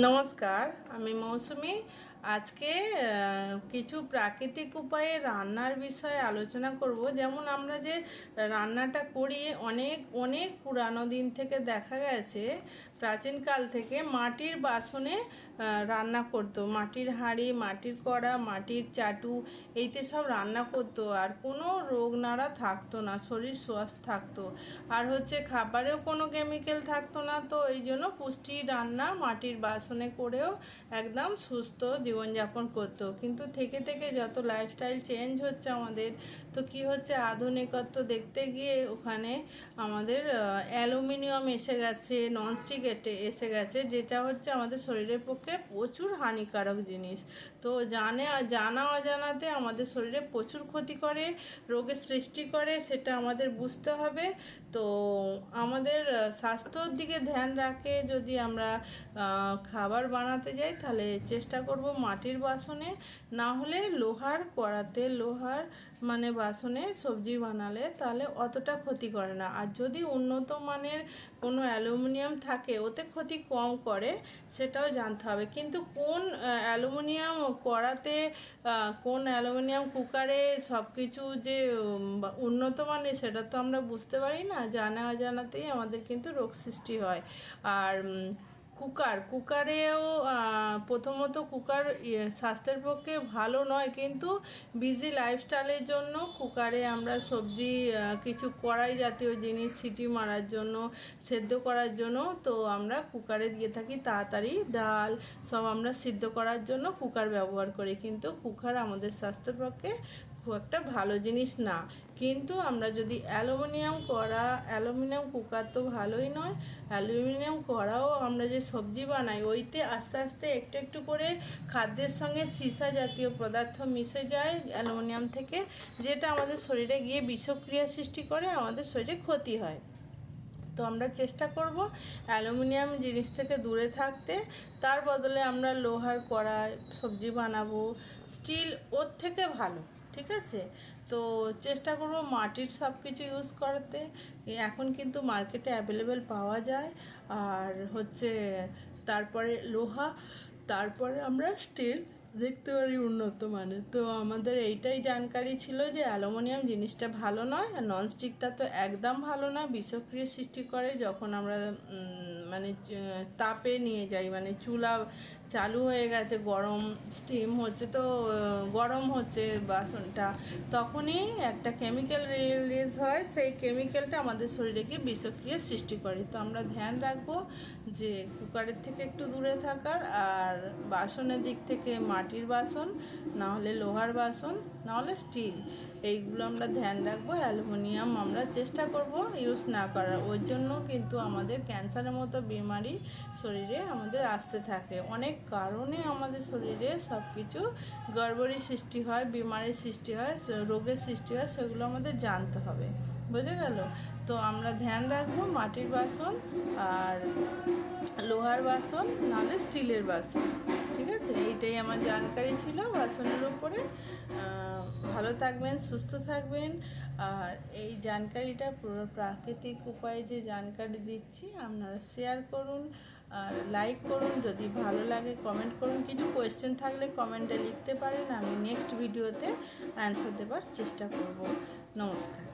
নমস্কার, আমি মৌসুমি। আজকে কিছু প্রাকৃতিক উপায়ে রান্নার বিষয়ে আলোচনা করব। যেমন আমরা যে রান্নাটা করি, অনেক অনেক পুরানো দিন থেকে দেখা গেছে, প্রাচীনকাল থেকে মাটির বাসনে রান্না করতো। মাটির হাঁড়ি, মাটির কড়া, মাটির চাটু, এইতে সব রান্না করতো। আর কোনো রোগ নাড়া থাকতো না, শরীর সুস্থ থাকতো। আর হচ্ছে খাবারেও কোনো কেমিক্যাল থাকতো না। তো এই জন্য পুষ্টি রান্না মাটির বাসনে করেও একদম সুস্থ জীবনযাপন করতো। কিন্তু থেকে থেকে যত লাইফস্টাইল চেঞ্জ হচ্ছে আমাদের, তো কি হচ্ছে, আধুনিকত্ব দেখতে গিয়ে ওখানে আমাদের অ্যালুমিনিয়াম এসে গেছে, ননস্টিক এসে গেছে, যেটা হচ্ছে আমাদের শরীরের পক্ষে প্রচুর হানিকারক জিনিস। তো জানা অজানাতে আমাদের শরীরে প্রচুর ক্ষতি করে, রোগের সৃষ্টি করে, সেটা আমাদের বুঝতে হবে। তো আমাদের স্বাস্থ্যর দিকে ধ্যান রাখে যদি আমরা খাবার বানাতে যাই, তাহলে চেষ্টা করব মাটির বাসনে, না হলে লোহার কড়াতে, লোহার মানে বাসনে সবজি বানালে তাহলে অতটা ক্ষতি করে না। আর যদি উন্নত মানের কোনো অ্যালুমিনিয়াম থাকে, ওতে ক্ষতি কম করে, সেটাও জানতে হবে। কিন্তু কোন অ্যালুমিনিয়াম কড়াতে, কোন অ্যালুমিনিয়াম কুকারে সব কিছু যে উন্নত মানের, সেটা তো আমরা বুঝতে পারি না। জানা অজানাতেই আমাদের কিন্তু রোগ সৃষ্টি হয়। আর কুকারেও প্রথমত কুকার স্বাস্থ্যের পক্ষে ভালো নয়, কিন্তু বিজি লাইফস্টাইলের জন্য কুকারে আমরা সবজি, কিছু কড়াই জাতীয় জিনিস সিটি মারার জন্য, সেদ্ধ করার জন্য, তো আমরা কুকারে দিয়ে থাকি। তাড়াতাড়ি ডাল সব আমরা সিদ্ধ করার জন্য কুকার ব্যবহার করি। কিন্তু কুকার আমাদের স্বাস্থ্যের পক্ষে খুব একটা ভালো জিনিস না। কিন্তু আমরা যদি অ্যালুমিনিয়াম কুকার তো ভালোই নয়, অ্যালুমিনিয়াম কড়াও আমরা যে সবজি বানাই, ওইতে আস্তে আস্তে একটু একটু করে খাদ্যের সঙ্গে সীসা জাতীয় পদার্থ মিশে যায় অ্যালুমিনিয়াম থেকে, যেটা আমাদের শরীরে গিয়ে বিষক্রিয়া সৃষ্টি করে, আমাদের শরীরে ক্ষতি হয়। তো আমরা চেষ্টা করব অ্যালুমিনিয়াম জিনিস থেকে দূরে থাকতে। তার বদলে আমরা লোহার কড়াই সবজি বানাবো, স্টিল ওর থেকে ভালো, ঠিক আছে? তো চেষ্টা করব মাটির সব কিছু ইউজ করতে। এখন কিন্তু মার্কেটে অ্যাভেলেবেল পাওয়া যায়। আর হচ্ছে তারপরে লোহা, তারপরে আমরা স্টিল দেখতে পারি উন্নত মানের। তো আমাদের এইটাই জানকারি ছিল যে অ্যালুমিনিয়াম জিনিসটা ভালো নয়, আর ননস্টিকটা তো একদম ভালো না, বিষক্রিয়া সৃষ্টি করে। যখন আমরা মানে তাপে নিয়ে যাই, মানে চুলা চালু হয়ে গেছে, গরম স্টিম হচ্ছে, তো গরম হচ্ছে বাসনটা, তখনই একটা কেমিক্যাল রিলিজ হয়। সেই কেমিক্যালটা আমাদের শরীরে গিয়ে বিষক্রিয়া সৃষ্টি করে। তো আমরা ধ্যান রাখবো যে কুকারের থেকে একটু দূরে থাকার। আর বাসনের দিক থেকে মাটির বাসন, না হলে লোহার বাসন, না হলে স্টিল, এইগুলো আমরা ধ্যান রাখবো। অ্যালুমিনিয়াম আমরা চেষ্টা করব ইউজ না করার। ওই জন্য কিন্তু আমাদের ক্যান্সারের মতো বিমারি শরীরে আমাদের আসতে থাকে। অনেক কারণে আমাদের শরীরে সব কিছু গড়বড়ি সৃষ্টি হয়, বিমারির সৃষ্টি হয়, রোগের সৃষ্টি হয়, সেগুলো আমাদের জানতে হবে। বোঝা গেল? তো আমরা ধ্যান রাখবো মাটির বাসন আর লোহার বাসন, নাহলে স্টিলের বাসন, ঠিক আছে? এইটাই আমার জানকারি ছিল বাসনের উপরে। ভালো থাকবেন, সুস্থ থাকবেন। আর এই জানকারিটা পুরো প্রাকৃতিক উপায়ে যে জানকারি দিচ্ছি, আপনারা শেয়ার করুন আর লাইক করুন। যদি ভালো লাগে কমেন্ট করুন। কিছু কোয়েশ্চেন থাকলে কমেন্টে লিখতে পারেন, আমি নেক্সট ভিডিওতে অ্যান্সার দেবার চেষ্টা করব। নমস্কার।